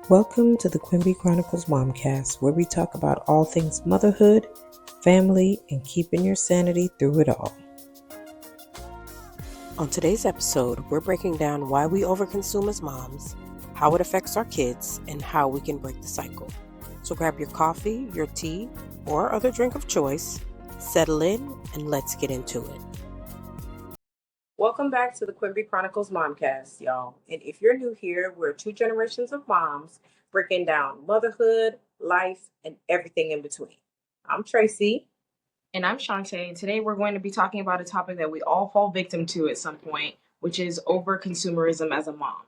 Welcome to the Quimby Chronicles Momcast, where we talk about all things motherhood, family, and keeping your sanity through it all. On today's episode, we're breaking down why we overconsume as moms, how it affects our kids, and how we can break the cycle. So grab your coffee, your tea, or other drink of choice, settle in, and let's get into it. Welcome back to the Quimby Chronicles Momcast, y'all. And if you're new here, we're two generations of moms breaking down motherhood, life, and everything in between. I'm Traci. And I'm Chante, and today we're going to be talking about a topic that we all fall victim to at some point, which is over-consumerism as a mom.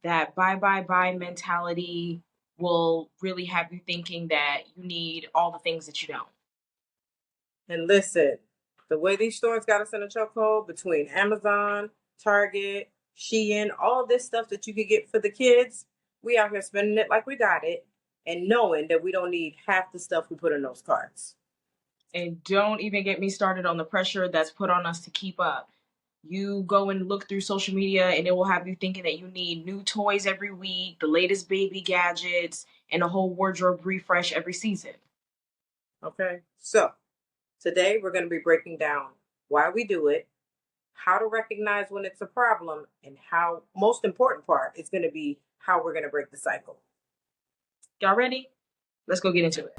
That buy mentality will really have you thinking that you need all the things that you don't. And listen, the way these stores got us in a chokehold between Amazon, Target, Shein, all this stuff that you could get for the kids, we out here spending it like we got it and knowing that we don't need half the stuff we put in those carts. And don't even get me started on the pressure that's put on us to keep up. You go and look through social media and it will have you thinking that you need new toys every week, the latest baby gadgets, and a whole wardrobe refresh every season. Okay, so today we're going to be breaking down why we do it, how to recognize when it's a problem, and how, most important part, is going to be how we're going to break the cycle. Y'all ready? Let's go get into it.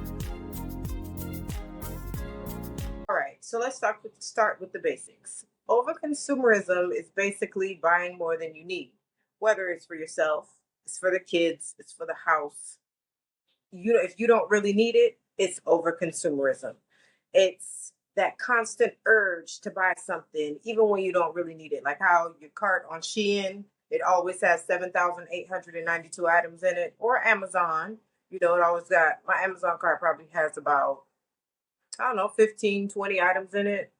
All right, so let's start with the basics. Overconsumerism is basically buying more than you need, whether it's for yourself, it's for the kids, it's for the house. If you don't really need it, it's overconsumerism. It's that constant urge to buy something even when you don't really need it. Like how your cart on Shein, it always has 7,892 items in it, or Amazon, it always got, my Amazon cart probably has about, I don't know, 15, 20 items in it.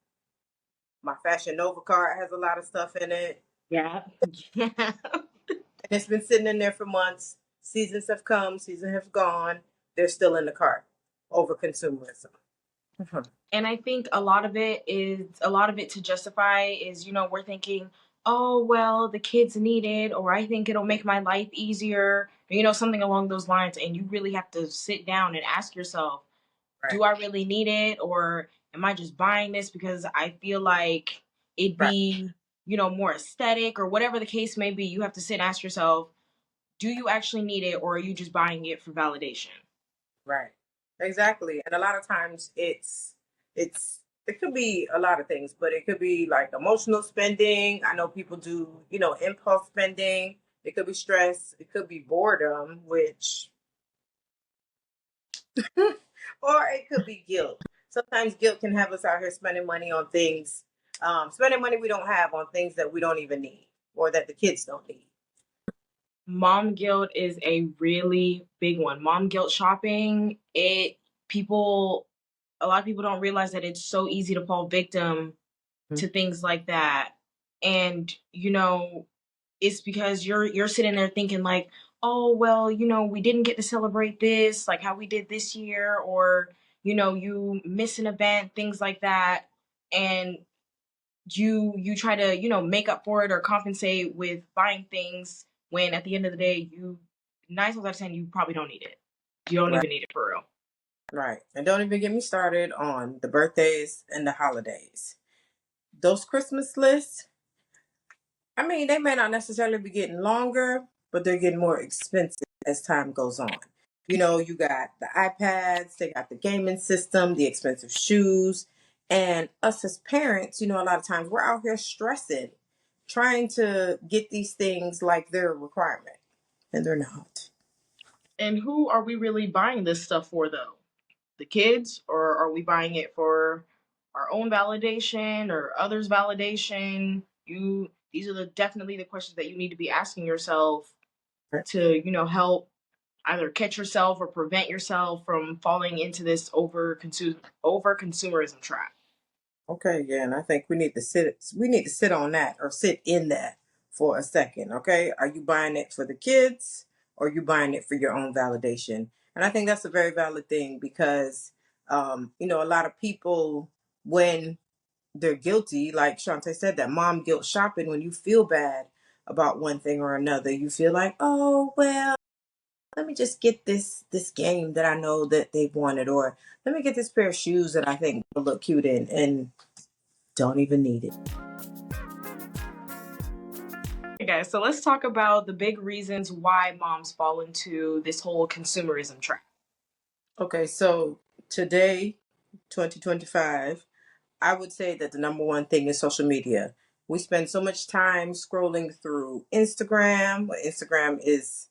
My Fashion Nova cart has a lot of stuff in it. Yeah. And it's been sitting in there for months. Seasons have come, seasons have gone. They're still in the cart. Overconsumerism. And I think a lot of it to justify is, we're thinking, oh, well, the kids need it, or I think it'll make my life easier, or, something along those lines. And you really have to sit down and ask yourself, Right. Do I really need it? Or am I just buying this because I feel like it'd be, more aesthetic, or whatever the case may be? You have to sit and ask yourself, do you actually need it, or are you just buying it for validation? Right. Exactly. And a lot of times it could be a lot of things, but it could be like emotional spending. I know people do, impulse spending. It could be stress. It could be boredom, which or it could be guilt. Sometimes guilt can have us out here spending money on things, spending money we don't have on things that we don't even need or that the kids don't need. Mom guilt is a really big one. Mom guilt shopping, a lot of people don't realize that it's so easy to fall victim to things like that. And, it's because you're sitting there thinking like, oh, well, we didn't get to celebrate this like how we did this year, or, you miss an event, things like that. And you try to, make up for it or compensate with buying things when at the end of the day, 9 times out of 10, you probably don't need it. You don't even need it for real. Right. And don't even get me started on the birthdays and the holidays. Those Christmas lists, I mean, they may not necessarily be getting longer, but they're getting more expensive as time goes on. You got the iPads, they got the gaming system, the expensive shoes. And us as parents, a lot of times we're out here stressing, trying to get these things like they're a requirement, and they're not. And who are we really buying this stuff for, though? The kids, or are we buying it for our own validation or others' validation? These are definitely the questions that you need to be asking yourself to, help either catch yourself or prevent yourself from falling into this over-consumerism trap. Okay, yeah, and I think we need to sit on that or sit in that for a second, okay? Are you buying it for the kids or are you buying it for your own validation? And I think that's a very valid thing because a lot of people, when they're guilty, like Shante said, that mom guilt shopping, when you feel bad about one thing or another, you feel like, oh well, let me just get this game that I know that they've wanted, or let me get this pair of shoes that I think will look cute in, and don't even need it. Okay, guys, so let's talk about the big reasons why moms fall into this whole consumerism trap. Okay, so today, 2025, I would say that the number one thing is social media. We spend so much time scrolling through Instagram. Well, Instagram is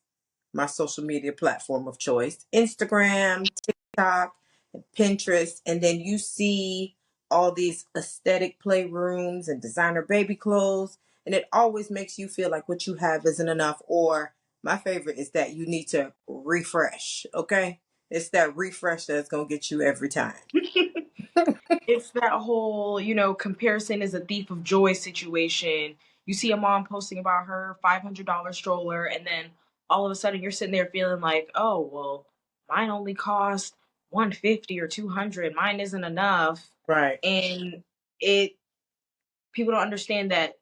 my social media platform of choice. Instagram, TikTok, and Pinterest. And then you see all these aesthetic playrooms and designer baby clothes. And it always makes you feel like what you have isn't enough. Or my favorite is that you need to refresh. Okay. It's that refresh that's going to get you every time. It's that whole, comparison is a thief of joy situation. You see a mom posting about her $500 stroller, and then all of a sudden you're sitting there feeling like, oh, well, mine only cost 150 or 200. Mine isn't enough. Right. And it people don't understand that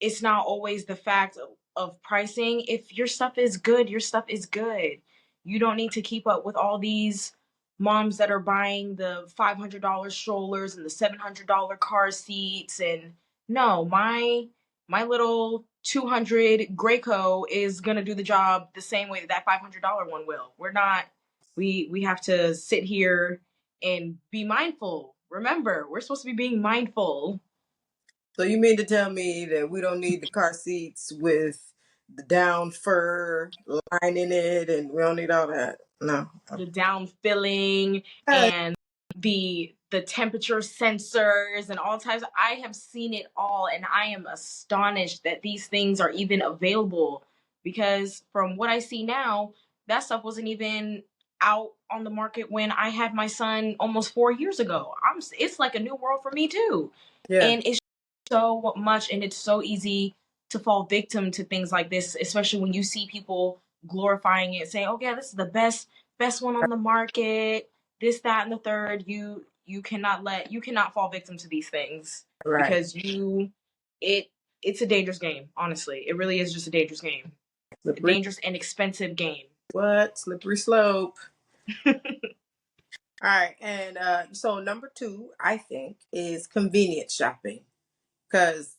it's not always the fact of pricing. If your stuff is good, your stuff is good. You don't need to keep up with all these moms that are buying the $500 strollers and the $700 car seats. And no, my little 200 Graco is gonna do the job the same way that $500 one will. We're not. We have to sit here and be mindful. Remember, we're supposed to be being mindful. So you mean to tell me that we don't need the car seats with the down fur line in it, and we don't need all that? No. The down filling Hey. and the temperature sensors and all types. I have seen it all, and I am astonished that these things are even available, because from what I see now, that stuff wasn't even out on the market when I had my son almost 4 years ago. It's like a new world for me too. Yeah. And it's so much, and it's so easy to fall victim to things like this, especially when you see people glorifying it, saying, "Oh yeah, this is the best one on the market, this, that, and the third." You cannot fall victim to these things, Right. because it's a dangerous game. Honestly, it really is just a dangerous game, a Slippery. dangerous and expensive game. What? Slippery slope. All right. And so number two, I think, is convenience shopping. Because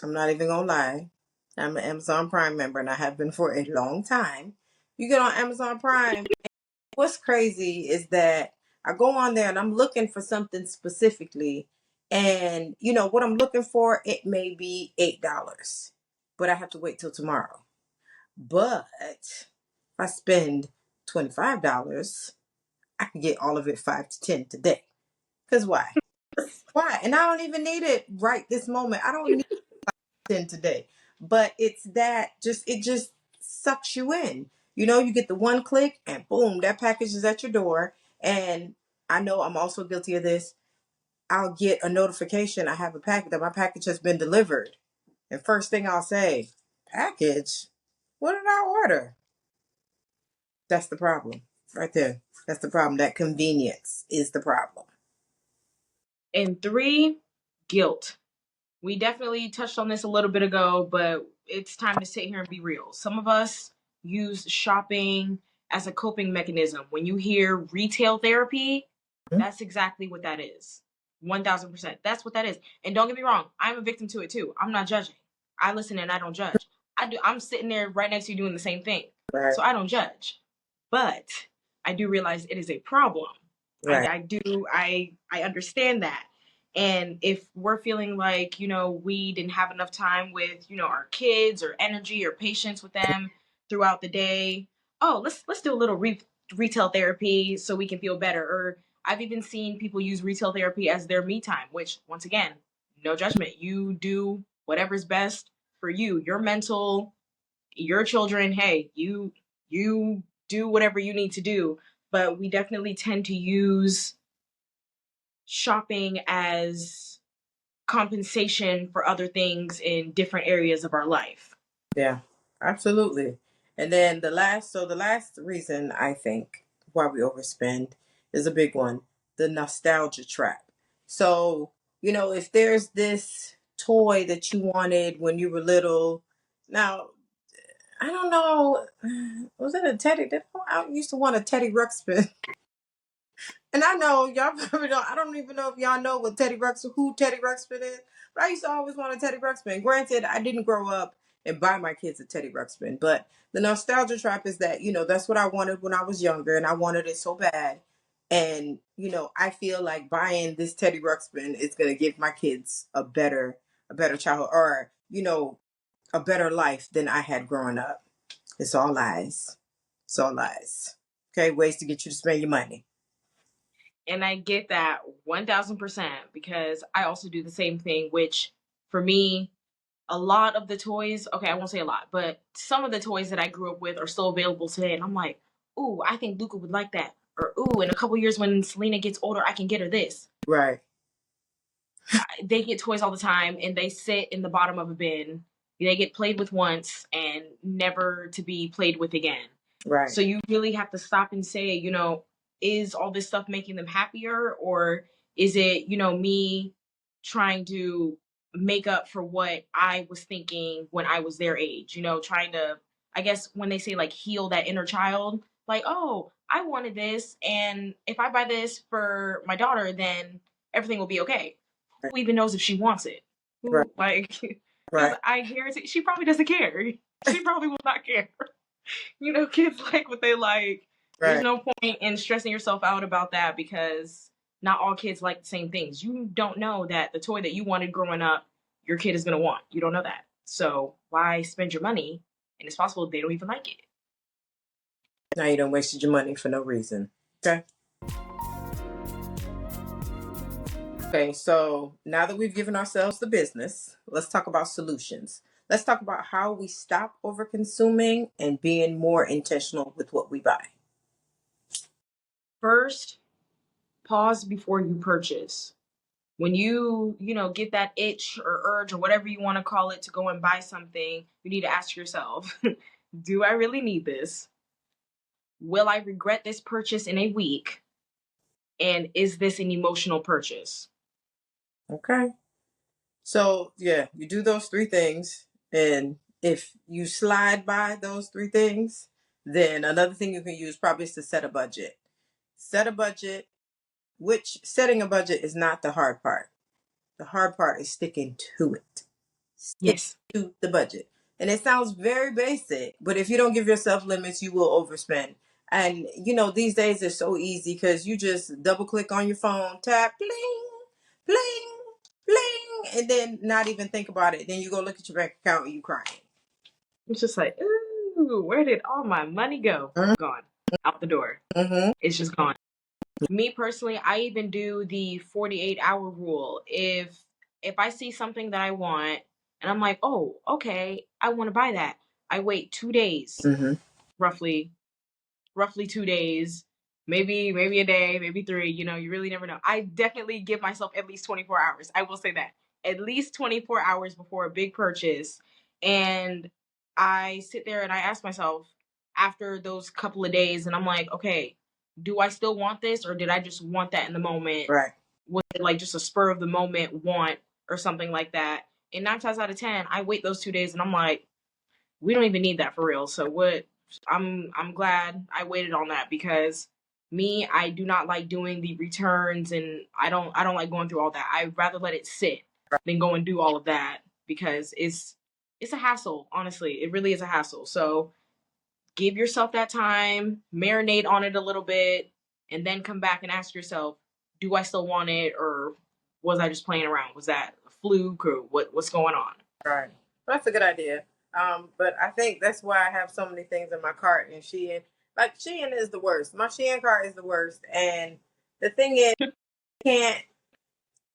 I'm not even going to lie, I'm an Amazon Prime member and I have been for a long time. You get on Amazon Prime, what's crazy is that I go on there and I'm looking for something specifically, and what I'm looking for, it may be $8, but I have to wait till tomorrow. But if I spend $25, I can get all of it 5 to 10 today. Because why? Why? And I don't even need it right this moment. I don't need 10 today. But it's that it just sucks you in. You get the one click and boom, that package is at your door. And I know I'm also guilty of this. I'll get a notification I have a package, that my package has been delivered. And first thing I'll say, package? What did I order? That's the problem right there. That's the problem. That convenience is the problem. And three, guilt. We definitely touched on this a little bit ago, but it's time to sit here and be real. Some of us use shopping as a coping mechanism. When you hear retail therapy, that's exactly what that is. 1000%. That's what that is. And don't get me wrong, I'm a victim to it too. I'm not judging. I listen and I don't judge. I'm sitting there right next to you doing the same thing. Right. So I don't judge. But I do realize it is a problem. Right. I understand that. And if we're feeling like, we didn't have enough time with, our kids, or energy or patience with them throughout the day, oh, let's do a little retail therapy so we can feel better. Or I've even seen people use retail therapy as their me time, which, once again, no judgment. You do whatever's best for you, your mental, your children. Hey, you do whatever you need to do. But we definitely tend to use shopping as compensation for other things in different areas of our life. Yeah, absolutely. And then the last reason I think why we overspend is a big one, the nostalgia trap. So, if there's this toy that you wanted when you were little, now I don't know. Was it a Teddy? I used to want a Teddy Ruxpin. And I know y'all probably don't. I don't even know if y'all know what who Teddy Ruxpin is. But I used to always want a Teddy Ruxpin. Granted, I didn't grow up and buy my kids a Teddy Ruxpin, but the nostalgia trap is that that's what I wanted when I was younger, and I wanted it so bad. And I feel like buying this Teddy Ruxpin is gonna give my kids a better childhood, or a better life than I had growing up. It's all lies. It's all lies. Okay, ways to get you to spend your money. And I get that 1000% because I also do the same thing, which for me, a lot of the toys, okay, I won't say a lot, but some of the toys that I grew up with are still available today. And I'm like, ooh, I think Luca would like that. Or, ooh, in a couple years when Selena gets older, I can get her this. Right. They get toys all the time and they sit in the bottom of a bin. They get played with once and never to be played with again. Right. So you really have to stop and say, is all this stuff making them happier, or is it, me trying to make up for what I was thinking when I was their age, trying to, I guess when they say like heal that inner child, like, oh, I wanted this, and if I buy this for my daughter, then everything will be okay. Who even knows if she wants it? Right. Who, like, because Right. I guarantee she probably doesn't care. She probably will not care. Kids like what they like. There's Right. no point in stressing yourself out about that because not all kids like the same things. You don't know that the toy that you wanted growing up, your kid is going to want. You don't know that. So why spend your money? And it's possible they don't even like it. Now you don't wasted your money for no reason. Okay. Okay, so now that we've given ourselves the business, let's talk about solutions. Let's talk about how we stop over consuming and being more intentional with what we buy. First, pause before you purchase. When get that itch or urge or whatever you want to call it to go and buy something, you need to ask yourself, do I really need this? Will I regret this purchase in a week? And is this an emotional purchase? Okay. So, yeah, you do those three things. And if you slide by those three things, then another thing you can use probably is to set a budget. Set a budget, which setting a budget is not the hard part. The hard part is sticking to it. Stick Yes. to the budget. And it sounds very basic, but if you don't give yourself limits, you will overspend. And these days it's so easy because you just double click on your phone, tap, bling, bling, bling, and then not even think about it. Then you go look at your bank account and you crying. It's just like, ooh, where did all my money go? Mm-hmm. Gone. Out the door. Mm-hmm. It's just gone. Me personally, I even do the 48-hour rule. If I see something that I want and I'm like, oh, okay, I want to buy that. I wait 2 days, Mm-hmm. roughly 2 days, maybe a day, maybe three. You really never know. I definitely give myself at least 24 hours. I will say that. At least 24 hours before a big purchase. And I sit there and I ask myself after those couple of days, and I'm like, okay, do I still want this, or did I just want that in the moment? Right. Was it like just a spur of the moment want or something like that? And 9 times out of 10, I wait those 2 days and I'm like, we don't even need that for real. So what? I'm glad I waited on that because me, I do not like doing the returns, and I don't like going through all that. I'd rather let it sit than go and do all of that because it's a hassle. Honestly, it really is a hassle. So give yourself that time, marinate on it a little bit, and then come back and ask yourself, do I still want it, or was I just playing around? Was that a fluke, or what's going on? Right. Well, that's a good idea. But I think that's why I have so many things in my cart. And Shein is the worst. My Shein cart is the worst. And the thing is, you can't.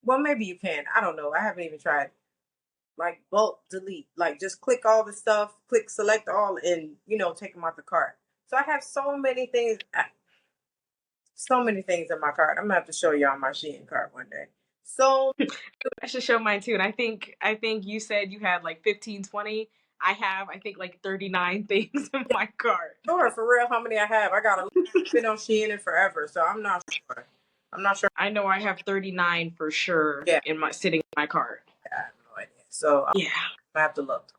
Well, maybe you can. I don't know. I haven't even tried. Like bulk delete. Like just click all the stuff, click select all, and take them out the cart. So I have so many things. So many things in my cart. I'm gonna have to show y'all my Shein cart one day. So I should show mine too. And I think you said you had like 15, 20. I have I think like 39 things in my cart. sure, for real, how many I have? I got a been on Shein and forever, so I'm not sure. I'm not sure. I know I have 39 for sure Yeah, in my sitting in my cart. I have no idea. So I'm Yeah. gonna have to look.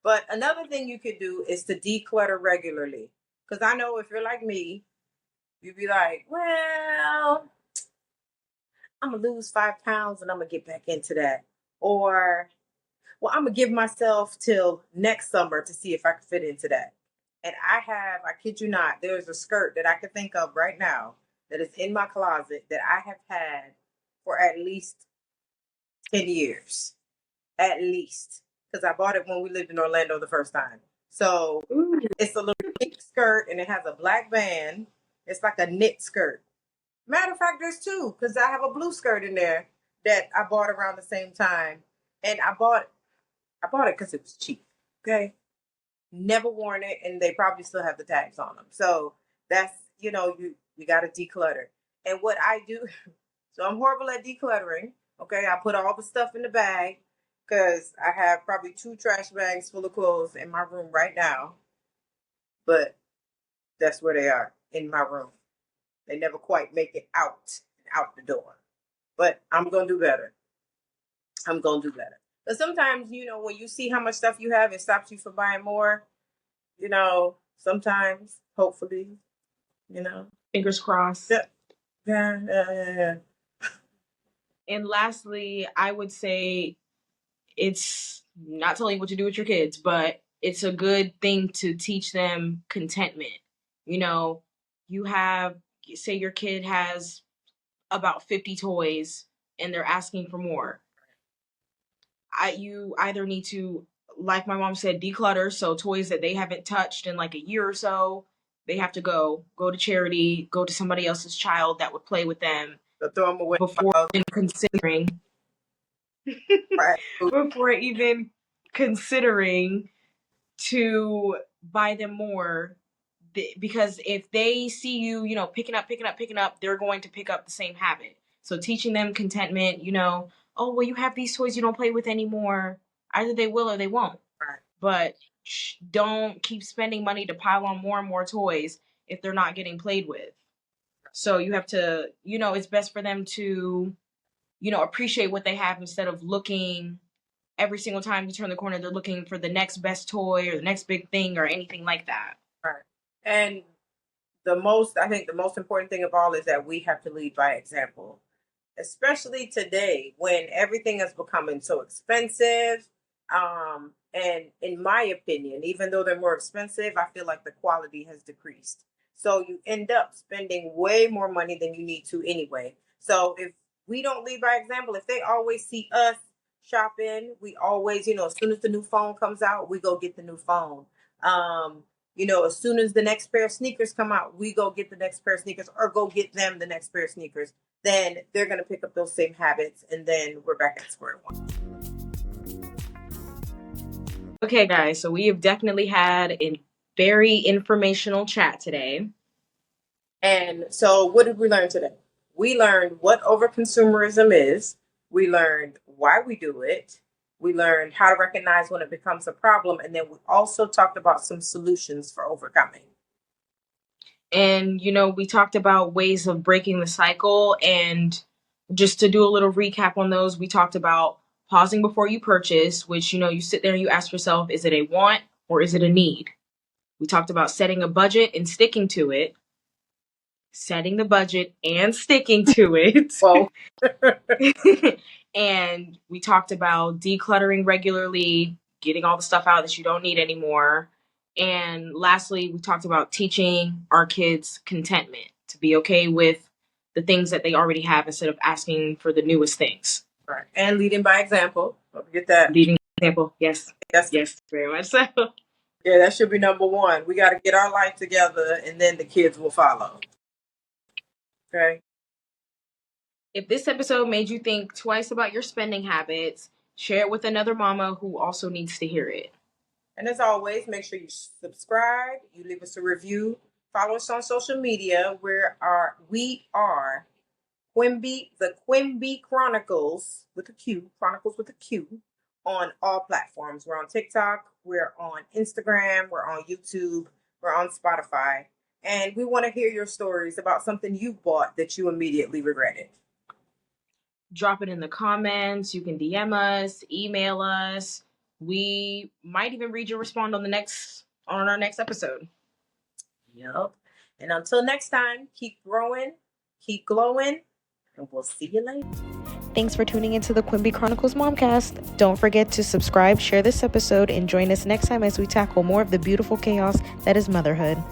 But another thing you could do is to declutter regularly. Because I know if you're like me, you'd be like, well, I'm going to lose 5 pounds and I'm going to get back into that. Or, well, I'm going to give myself till next summer to see if I can fit into that. And I kid you not, there's a skirt that I can think of right now that is in my closet that I have had for at least 10 years. At least. Because I bought it when we lived in Orlando the first time. So it's a little pink skirt and it has a black band. It's like a knit skirt. Matter of fact, there's two because I have a blue skirt in there that I bought around the same time. And I bought it because it was cheap. Okay. Never worn it, and they probably still have the tags on them. So that's you got to declutter. And what I do, so I'm horrible at decluttering. Okay, I put all the stuff in the bag because I have probably 2 trash bags full of clothes in my room right now. But that's where they are in my room. They never quite make it out the door. But I'm gonna do better. I'm gonna do better. But sometimes, when you see how much stuff you have, it stops you from buying more. Sometimes, hopefully, Fingers crossed. Yeah. And lastly, I would say it's not telling you what to do with your kids, but it's a good thing to teach them contentment. You have, say your kid has about 50 toys and they're asking for more. You either need to, like my mom said, declutter. So toys that they haven't touched in like a year or so, they have to go to charity, go to somebody else's child that would play with them. So throw them away before even considering right. before even considering to buy them more. Because if they see you, picking up, they're going to pick up the same habit. So teaching them contentment, oh, well, you have these toys you don't play with anymore. Either they will or they won't. Right. But don't keep spending money to pile on more and more toys if they're not getting played with. So you have to, it's best for them to, appreciate what they have instead of looking every single time you turn the corner, they're looking for the next best toy or the next big thing or anything like that. Right. And I think the most important thing of all is that we have to lead by example, especially today when everything is becoming so expensive. And in my opinion, even though they're more expensive, I feel like the quality has decreased. So you end up spending way more money than you need to anyway. So if we don't lead by example, if they always see us shopping, we always, as soon as the new phone comes out, we go get the new phone. As soon as the next pair of sneakers come out, we go get the next pair of sneakers or go get them the next pair of sneakers. Then they're going to pick up those same habits and then we're back at square one. Okay, guys, so we have definitely had a very informational chat today. And so what did we learn today? We learned what overconsumerism is. We learned why we do it. We learned how to recognize when it becomes a problem. And then we also talked about some solutions for overcoming. And, we talked about ways of breaking the cycle. And just to do a little recap on those, we talked about pausing before you purchase, which, you sit there and you ask yourself, is it a want or is it a need? We talked about setting a budget and sticking to it. Setting the budget and sticking to it. Well, and we talked about decluttering regularly, getting all the stuff out that you don't need anymore. And lastly, we talked about teaching our kids contentment, to be okay with the things that they already have instead of asking for the newest things. Right. And leading by example. Don't forget that. Leading by example, yes. Yes, very much so. Yeah, that should be number one. We got to get our life together and then the kids will follow. Okay. If this episode made you think twice about your spending habits, share it with another mama who also needs to hear it. And as always, make sure you subscribe, you leave us a review, follow us on social media. We are the Quimby Chronicles with a Q, on all platforms. We're on TikTok, we're on Instagram, we're on YouTube, we're on Spotify. And we want to hear your stories about something you bought that you immediately regretted. Drop it in the comments. You can DM us, email us. We might even read your response on our next episode. Yep. And until next time, keep growing, keep glowing, and we'll see you later. Thanks for tuning into the Quimby Chronicles Momcast. Don't forget to subscribe, share this episode, and join us next time as we tackle more of the beautiful chaos that is motherhood.